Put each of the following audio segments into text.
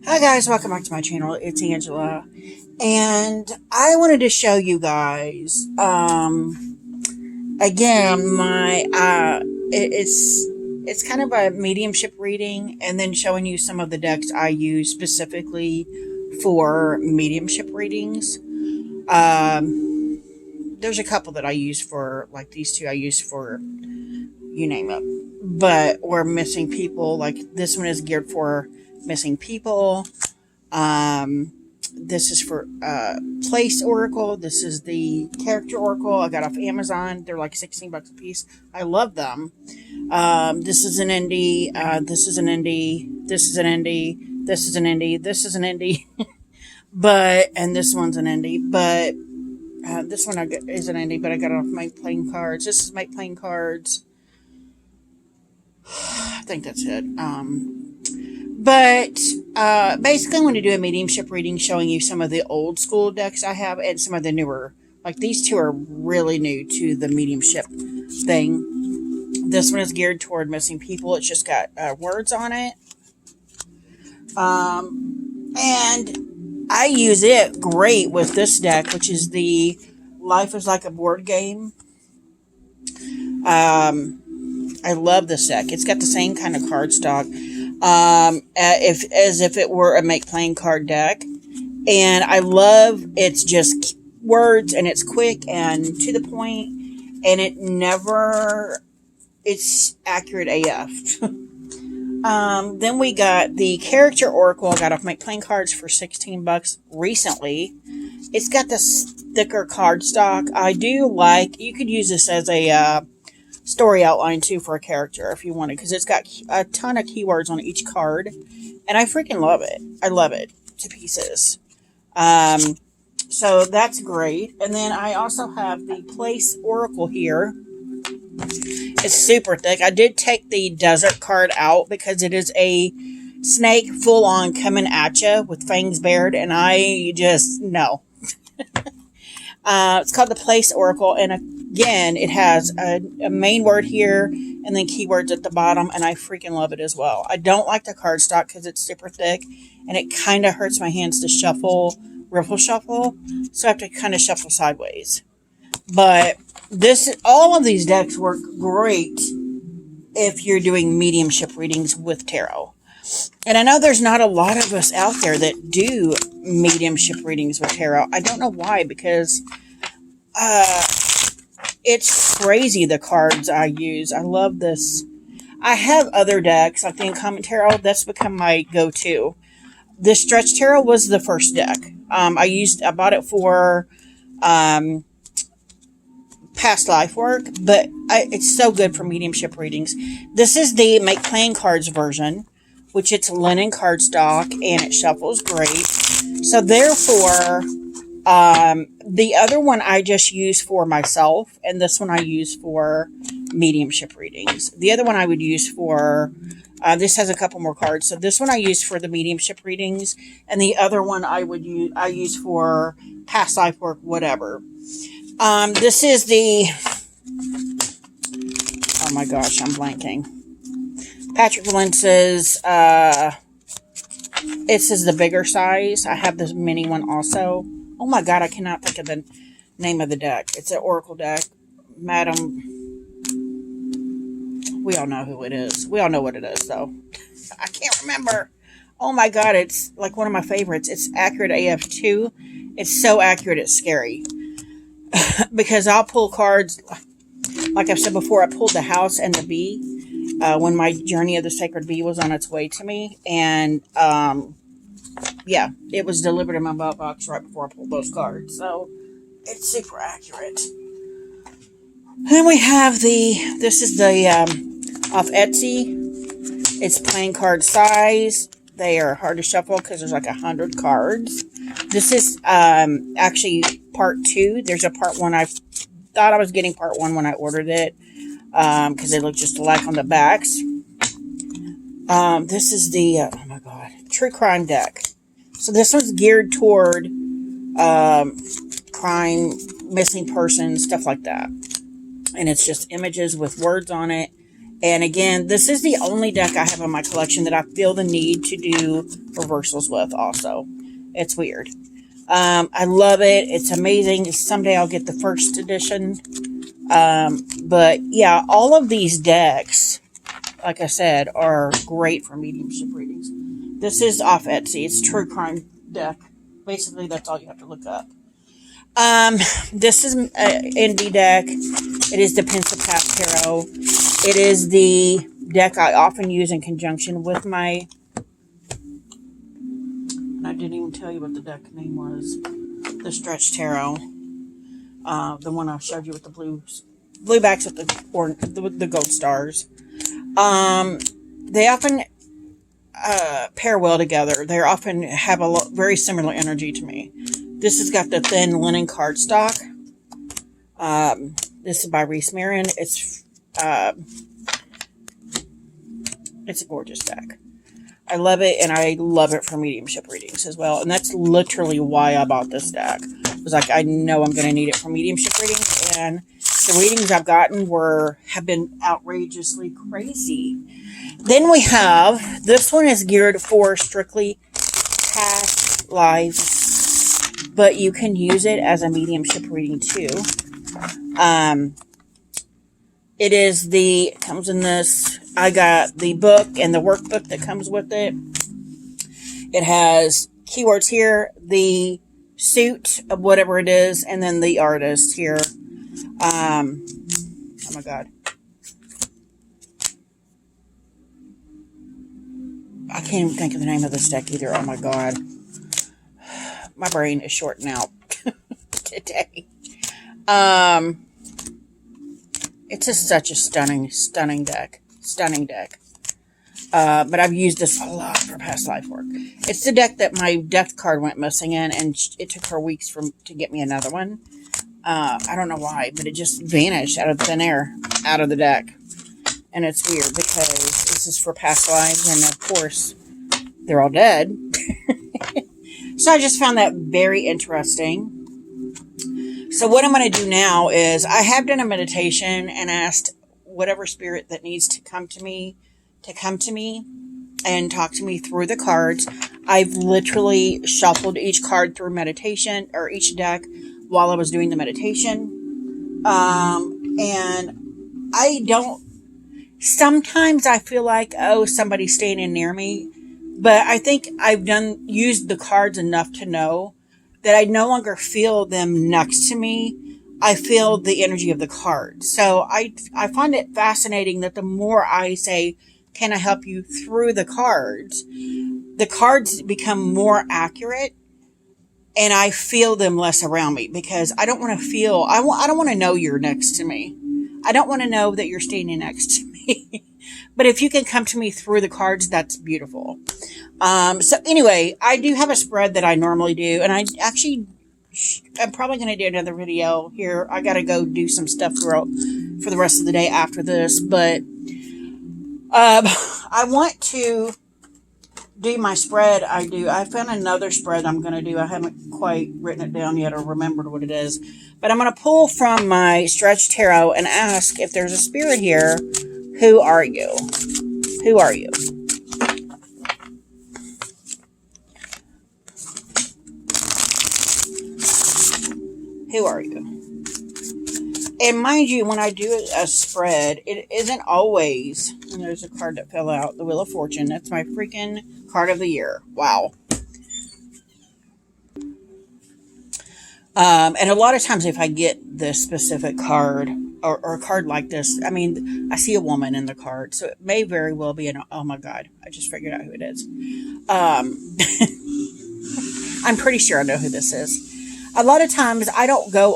Hi guys, welcome back to my channel. It's Angela, and I wanted to show you guys again my it's kind of a mediumship reading, and then showing you some of the decks I use specifically for mediumship readings. There's a couple that I use for, like these two I use for you name it, but or missing people. Like this one is geared for missing people. This is for Place Oracle. This is the Character Oracle I got off Amazon. They're like 16 bucks a piece. I love them. This is an indie. This is an indie. This is an indie. This is an indie. This is an indie. And this one's an indie. But this one is an indie, but I got it off Make Playing Cards. This is Make Playing Cards. I think that's it. Basically, I'm going to do a mediumship reading showing you some of the old school decks I have and some of the newer. Like these two are really new to the mediumship thing. This one is geared toward missing people. It's just got words on it. And I use it great with this deck, which is the Life is Like a Board Game. I love this deck. It's got the same kind of cardstock. As if it were a make playing card deck, and I love it's just words, and it's quick and to the point, and it's accurate AF. Then we got the Character Oracle. I got off Make Playing Cards for 16 bucks recently. It's got this thicker cardstock. I do like, you could use this as a story outline too for a character if you wanted, because it's got a ton of keywords on each card, and I freaking love it. I love it to pieces. So that's great. And then I also have the Place Oracle here. It's super thick. I did take the Desert card out because it is a snake full on coming at you with fangs bared, and I just no. It's called the Place Oracle, and again, it has a main word here and then keywords at the bottom, and I freaking love it as well. I don't like the cardstock because it's super thick, and it kind of hurts my hands to riffle shuffle, so I have to kind of shuffle sideways. But all of these decks work great if you're doing mediumship readings with tarot. And I know there's not a lot of us out there that do mediumship readings with tarot. I don't know why, because it's crazy the cards I use. I love this. I have other decks, like the Uncommon Tarot. That's become my go-to. The Stretch Tarot was the first deck. I bought it for past life work, but it's so good for mediumship readings. This is the Make Playing Cards version, which it's linen cardstock, and it shuffles great. So therefore, the other one I just use for myself, and this one I use for mediumship readings. The other one I would use for, this has a couple more cards. So this one I use for the mediumship readings, and the other one I use for past life work, whatever. This is the, oh my gosh, I'm blanking. Patrick Valence's, this is the bigger size. I have this mini one also. Oh my god, I cannot think of the name of the deck. It's an Oracle deck. Madam, we all know who it is. We all know what it is, though. I can't remember. Oh my god, it's like one of my favorites. It's accurate AF too. It's so accurate, it's scary. Because I'll pull cards, like I've said before, I pulled the House and the Bee when my Journey of the Sacred Bee was on its way to me. And, yeah, it was delivered in my mailbox right before I pulled those cards. So, it's super accurate. Then we have this is the, off Etsy. It's playing card size. They are hard to shuffle because there's like 100 cards. This is, actually part 2. There's a part 1. I thought I was getting part 1 when I ordered it. Because they look just alike on the backs. This is the, oh my god, True Crime deck. So this one's geared toward crime, missing persons, stuff like that. And it's just images with words on it. And again, this is the only deck I have in my collection that I feel the need to do reversals with also. It's weird. I love it. It's amazing. Someday I'll get the first edition. But yeah, all of these decks, like I said, are great for mediumship readings. This is off Etsy. It's True Crime deck. Basically, that's all you have to look up. This is an indie deck. It is the Pencil Path Tarot. It is the deck I often use in conjunction with my... I didn't even tell you what the deck name was. The Stretch Tarot. The one I showed you with the blue backs with the gold stars. They often pair well together. They often have a very similar energy to me. This has got the thin linen cardstock. This is by Reese Marin. It's a gorgeous deck. I love it, and I love it for mediumship readings as well. And that's literally why I bought this deck. It was like, I know I'm going to need it for mediumship readings, and the readings I've gotten have been outrageously crazy. Then we have, this one is geared for strictly past lives, but you can use it as a mediumship reading too. It comes in this, I got the book and the workbook that comes with it. It has keywords here, the suit of whatever it is, and then the artist here. Oh my God. I can't even think of the name of this deck either. Oh my God. My brain is shorting out today. It's just such a stunning deck. Stunning deck. But I've used this a lot for past life work. It's the deck that my death card went missing in, and it took her weeks to get me another one. I don't know why, but it just vanished out of thin air, out of the deck. And it's weird because this is for past lives, and of course, they're all dead. So I just found that very interesting. So what I'm going to do now is, I have done a meditation and asked whatever spirit that needs to come to me and talk to me through the cards. I've literally shuffled each card through meditation, or each deck, while I was doing the meditation. And sometimes I feel like, oh, somebody's standing near me. But I think I've used the cards enough to know that I no longer feel them next to me. I feel the energy of the cards. So I find it fascinating that the more I say, can I help you through the cards become more accurate, and I feel them less around me, because I don't want to feel, I don't want to know you're next to me. I don't want to know that you're standing next to me. But if you can come to me through the cards, that's beautiful. So anyway, I do have a spread that I normally do, and I'm probably going to do another video here. I got to go do some stuff for the rest of the day after this, but I want to do my spread. I found another spread I'm going to do. I haven't quite written it down yet or remembered what it is, but I'm going to pull from my Stretch Tarot and ask if there's a spirit here. Who are you? Who are you? Who are you? And mind you, when I do a spread, it isn't always, and there's a card that fell out, the Wheel of Fortune. That's my freaking card of the year. Wow. And a lot of times if I get this specific card, or a card like this, I mean, I see a woman in the card, so it may very well be oh my God, I just figured out who it is. I'm pretty sure I know who this is. A lot of times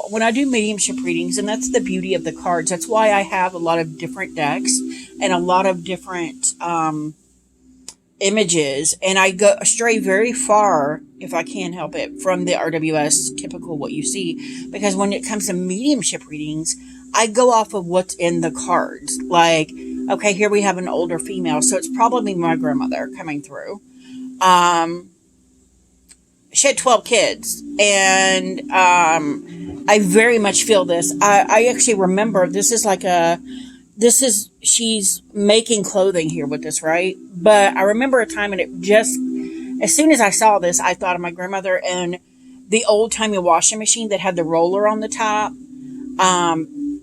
when I do mediumship readings, and that's the beauty of the cards. That's why I have a lot of different decks and a lot of different images. And I stray very far, if I can help it, from the RWS typical what you see. Because when it comes to mediumship readings, I go off of what's in the cards. Like, okay, here we have an older female, so it's probably my grandmother coming through. She had 12 kids, and I very much feel this. I actually remember, this is like she's making clothing here with this, right? But I remember a time, and it just, as soon as I saw this, I thought of my grandmother and the old timey washing machine that had the roller on the top.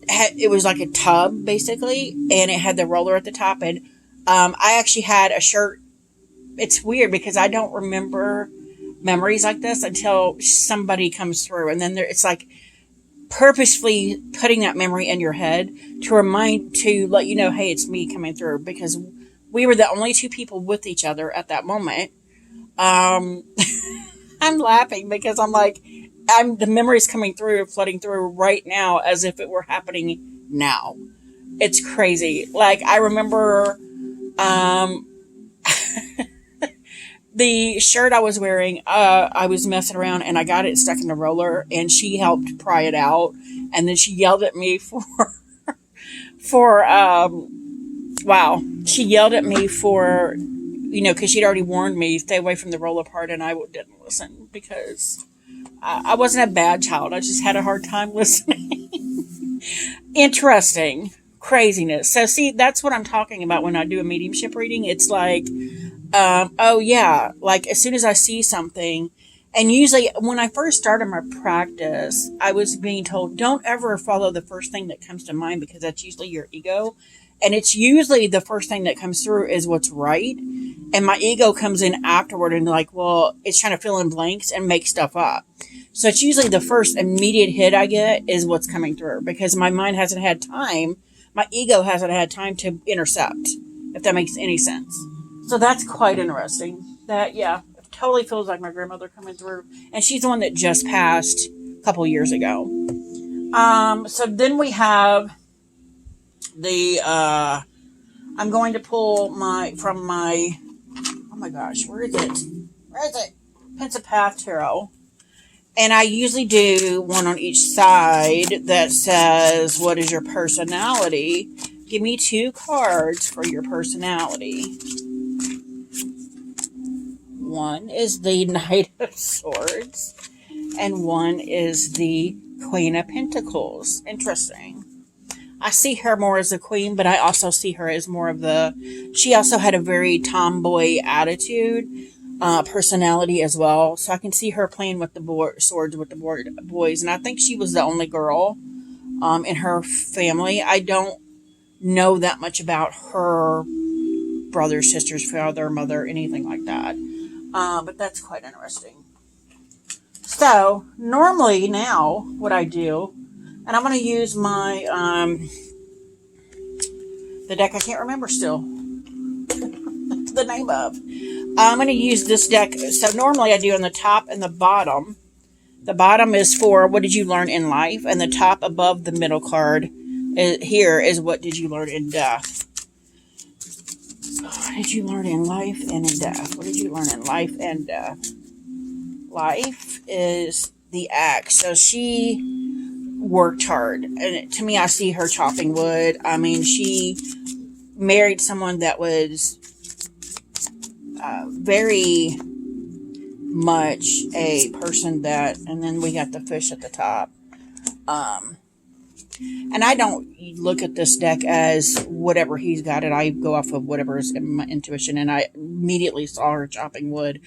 It was like a tub basically, and it had the roller at the top. And I actually had a shirt. It's weird because I don't remember memories like this until somebody comes through, and then it's like purposefully putting that memory in your head to let you know, hey, it's me coming through, because we were the only two people with each other at that moment. I'm laughing because I'm like, the memories coming through, flooding through right now as if it were happening now. It's crazy. Like, I remember, the shirt I was wearing, I was messing around and I got it stuck in the roller, and she helped pry it out, and then she yelled at me wow. She yelled at me for, because she'd already warned me, stay away from the roller part, and I didn't listen because I wasn't a bad child. I just had a hard time listening. Interesting. Craziness. So see, that's what I'm talking about when I do a mediumship reading. It's like, oh yeah, like as soon as I see something, and usually when I first started my practice, I was being told, don't ever follow the first thing that comes to mind, because that's usually your ego. And it's usually the first thing that comes through is what's right. And my ego comes in afterward and like, well, it's trying to fill in blanks and make stuff up. So it's usually the first immediate hit I get is what's coming through, because my mind hasn't had time. My ego hasn't had time to intercept, if that makes any sense. So that's quite interesting. That, yeah, it totally feels like my grandmother coming through. And she's the one that just passed a couple years ago. So then we have the, I'm going to pull oh my gosh, where is it? Pensipath Tarot. And I usually do one on each side that says, what is your personality? Give me 2 cards for your personality. One is the Knight of Swords, and one is the Queen of Pentacles. Interesting. I see her more as a queen, but I also see her as more of she also had a very tomboy attitude, personality as well. So I can see her playing with the swords with the boys. And I think she was the only girl, in her family. I don't know that much about her brothers, sisters, father, mother, anything like that. But that's quite interesting. So normally now what I do, and I'm going to use my, the deck I can't remember still the name of. I'm going to use this deck. So normally I do on the top and the bottom. The bottom is for what did you learn in life, and the top above the middle card here is what did you learn in death. What did you learn in life and in death? What did you learn in life and death? Life is the axe. So she worked hard. And to me, I see her chopping wood. I mean, she married someone that was very much a person that, and then we got the fish at the top. And I don't look at this deck as whatever he's got it. I go off of whatever is in my intuition, and I immediately saw her chopping wood,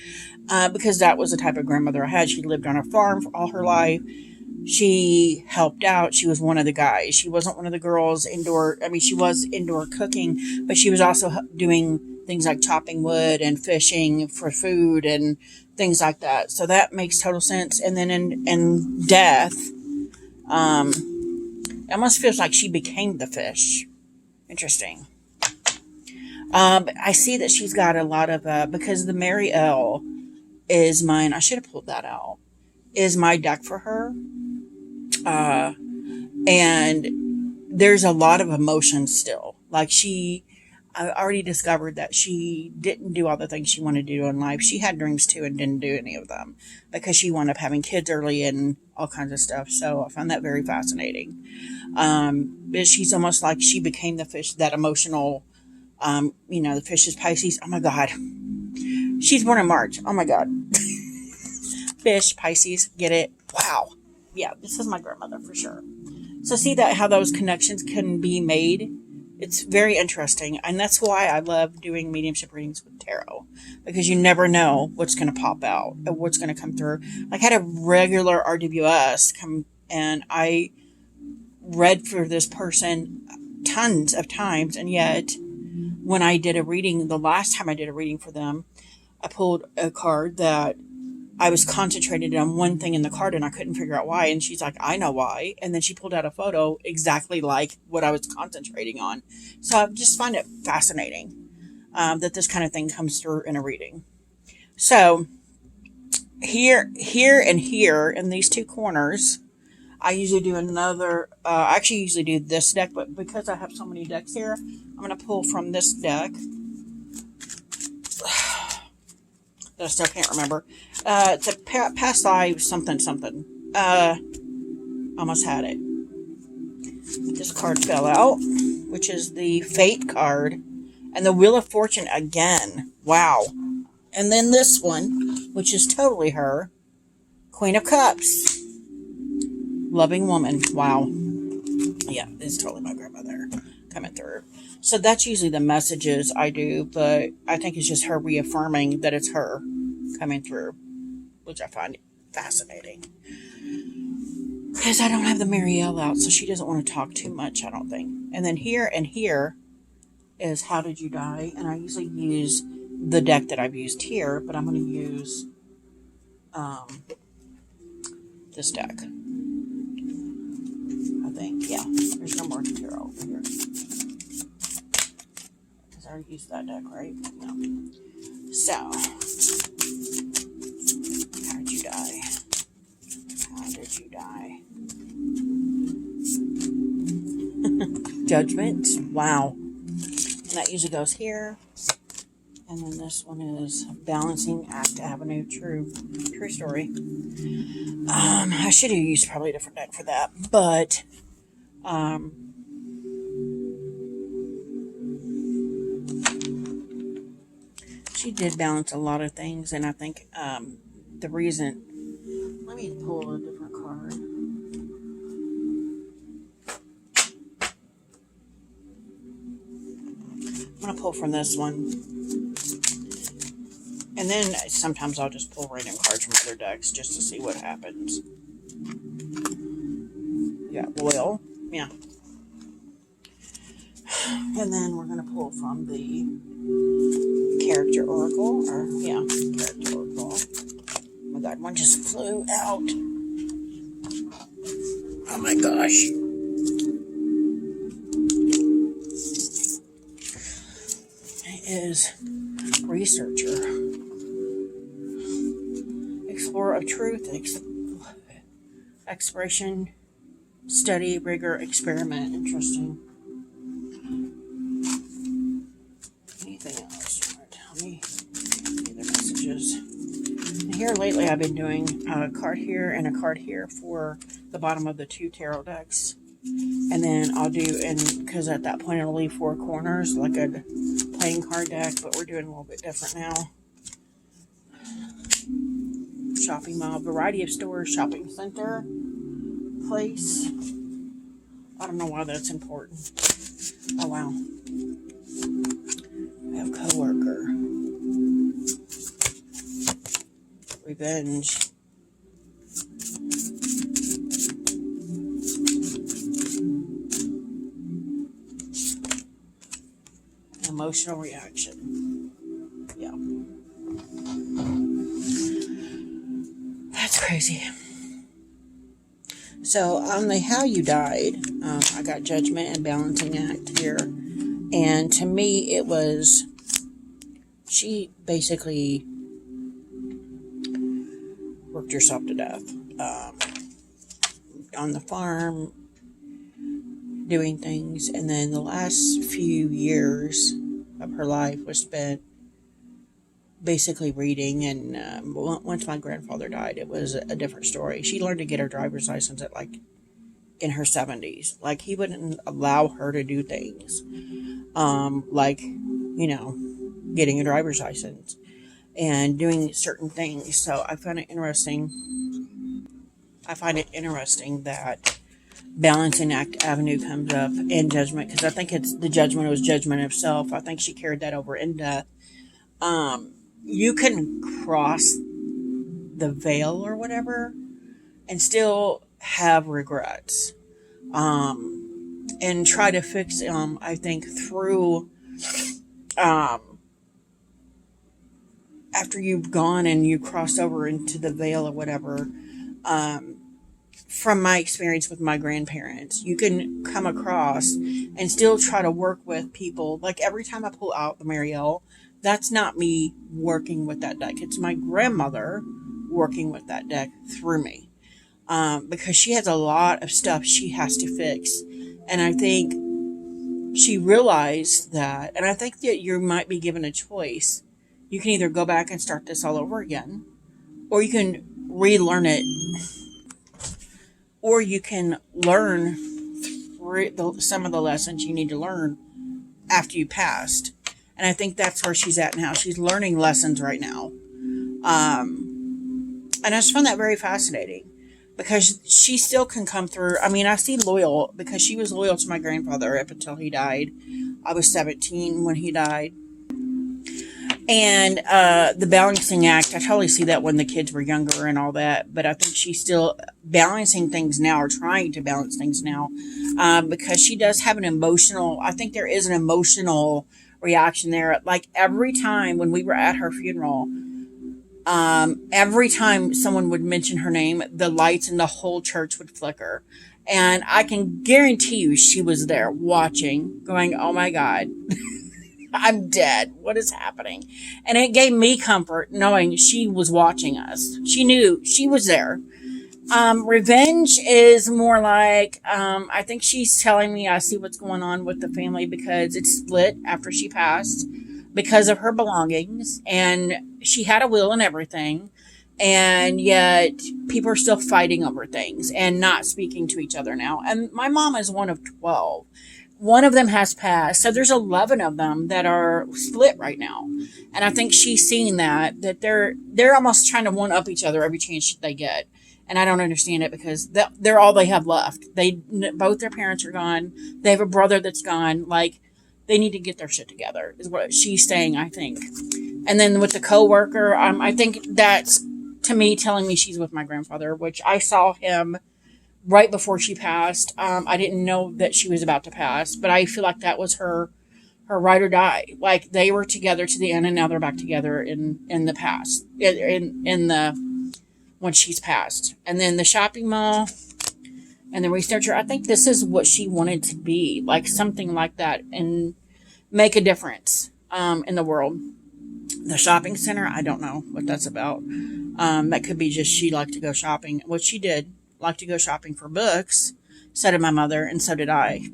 because that was the type of grandmother I had. She lived on a farm for all her life. She helped out. She was one of the guys. She wasn't one of the girls indoor. I mean, she was indoor cooking, but she was also doing things like chopping wood and fishing for food and things like that. So that makes total sense. And then in death, it almost feels like she became the fish. Interesting. I see that she's got a lot of, because the Mary L is mine. I should have pulled that out. Is my deck for her. And there's a lot of emotion still. Like I already discovered that she didn't do all the things she wanted to do in life. She had dreams too and didn't do any of them because she wound up having kids early and all kinds of stuff. So I found that very fascinating. But she's almost like she became the fish, that emotional, the fish is Pisces. Oh my God. She's born in March. Oh my God. Fish, Pisces, get it? Wow. Yeah, this is my grandmother for sure. So see that how those connections can be made It's very interesting, and that's why I love doing mediumship readings with tarot, because you never know what's going to pop out or what's going to come through. Like, I had a regular RWS come, and I read for this person tons of times, and yet when I did a reading, the last time I did a reading for them, I pulled a card that I was concentrated on one thing in the card and I couldn't figure out why. And she's like, I know why. And then she pulled out a photo exactly like what I was concentrating on. So I just find it fascinating that this kind of thing comes through in a reading. So here, and here in these two corners, I usually do another, I actually usually do this deck, but because I have so many decks here, I'm going to pull from this deck. I still can't remember. It's a past life something. Almost had it. This card fell out, which is the Fate card. And the Wheel of Fortune again. Wow. And then this one, which is totally her. Queen of Cups. Loving woman. Wow. Yeah, it's totally my grandmother coming through. So that's usually the messages I do, but I think it's just her reaffirming that it's her coming through, which I find fascinating. Because I don't have the Marielle out, so she doesn't want to talk too much, I don't think. And then here and here is How Did You Die? And I usually use the deck that I've used here, but I'm going to use this deck. I think, yeah. There's no more tarot over here. I already used that deck, right? No. So, how did you die? How did you die? Judgment. Wow. And that usually goes here. And then this one is Balancing Act Avenue. True story. I should have used probably a different deck for that, but she did balance a lot of things, and I think the reason... Let me pull a different card. I'm going to pull from this one. And then sometimes I'll just pull random cards from other decks just to see what happens. Yeah, Loyal. Yeah. And then we're going to pull from the Character Oracle. Character Oracle. Oh my god, one just flew out. Oh my gosh. It is Researcher. Explorer of Truth. Exploration. Study. Rigor. Experiment. Interesting. Anything else? Tell me. Any other messages? And here lately I've been doing a card here and a card here for the bottom of the two tarot decks. And then I'll do, and because at that point it'll leave four corners like a playing card deck, but we're doing a little bit different now. Shopping mall, variety of stores, shopping center, place. I don't know why that's important. Oh wow. We have coworker. Revenge. Emotional reaction. Yeah. That's crazy. So on the How You Died, I got Judgment and Balancing Act here. And to me, it was, she basically worked herself to death. On the farm, doing things. And then the last few years of her life was spent basically reading, and once my grandfather died, it was a different story. She learned to get her driver's license at like in her 70s. Like, he wouldn't allow her to do things like, you know, getting a driver's license and doing certain things. So I find it interesting that balancing act avenue comes up, and judgment, because I think it's the judgment was judgment of self. I think she carried that over in death. You can cross the veil or whatever and still have regrets, and try to fix I think through after you've gone and you cross over into the veil or whatever. From my experience with my grandparents, you can come across and still try to work with people. Like every time I pull out the Marielle, that's not me working with that deck. It's my grandmother working with that deck through me. Because she has a lot of stuff she has to fix. And I think she realized that. And I think that you might be given a choice. You can either go back and start this all over again, or you can relearn it, or you can learn some of the lessons you need to learn after you passed. And I think that's where she's at now. She's learning lessons right now. And I just found that very fascinating, because she still can come through. I mean, I see loyal, because she was loyal to my grandfather up until he died. I was 17 when he died. And the balancing act, I totally see that when the kids were younger and all that. But I think she's still balancing things now, or trying to balance things now, because she does have an emotional, I think there is an emotional reaction there. Like every time when we were at her funeral, every time someone would mention her name, the lights in the whole church would flicker. And I can guarantee you she was there watching, going, oh my God. I'm dead. What is happening? And it gave me comfort knowing she was watching us. She knew she was there. Revenge is more like, I think she's telling me I see what's going on with the family, because it's split after she passed because of her belongings, and she had a will and everything. And yet people are still fighting over things and not speaking to each other now. And my mom is one of 12. One of them has passed. So there's 11 of them that are split right now. And I think she's seeing that they're almost trying to one up each other every chance they get. And I don't understand it, because they're all they have left. Both their parents are gone. They have a brother that's gone. Like, they need to get their shit together is what she's saying, I think. And then with the coworker, I think that's, to me, telling me she's with my grandfather, which I saw him right before she passed. I didn't know that she was about to pass, but I feel like that was her ride or die. Like, they were together to the end, and now they're back together in the past, when she's passed. And then the shopping mall and the researcher, I think this is what she wanted to be, like something like that, and make a difference in the world. The shopping center, I don't know what that's about. That could be just she liked to go shopping, which she did. Like to go shopping for books. So did my mother, and so did I.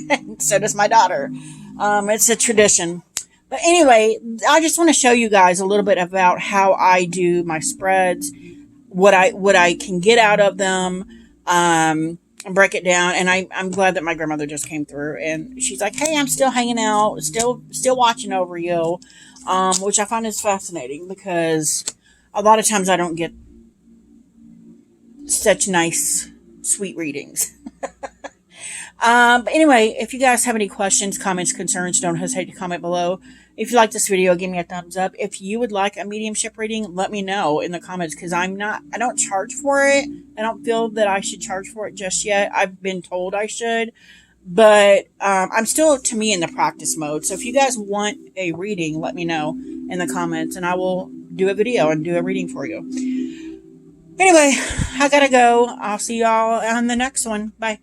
And so does my daughter. It's a tradition. But anyway, I just want to show you guys a little bit about how I do my spreads, what I can get out of them, and break it down. And I'm glad that my grandmother just came through, and she's like, hey, I'm still hanging out, still watching over you, which I find is fascinating, because a lot of times I don't get such nice, sweet readings. But anyway, if you guys have any questions, comments, concerns, don't hesitate to comment below. If you like this video, give me a thumbs up. If you would like a mediumship reading, let me know in the comments, because I don't charge for it. I don't feel that I should charge for it just yet. I've been told I should, but I'm still, to me, in the practice mode. So if you guys want a reading, let me know in the comments, and I will do a video and do a reading for you. Anyway, I gotta go. I'll see y'all on the next one. Bye.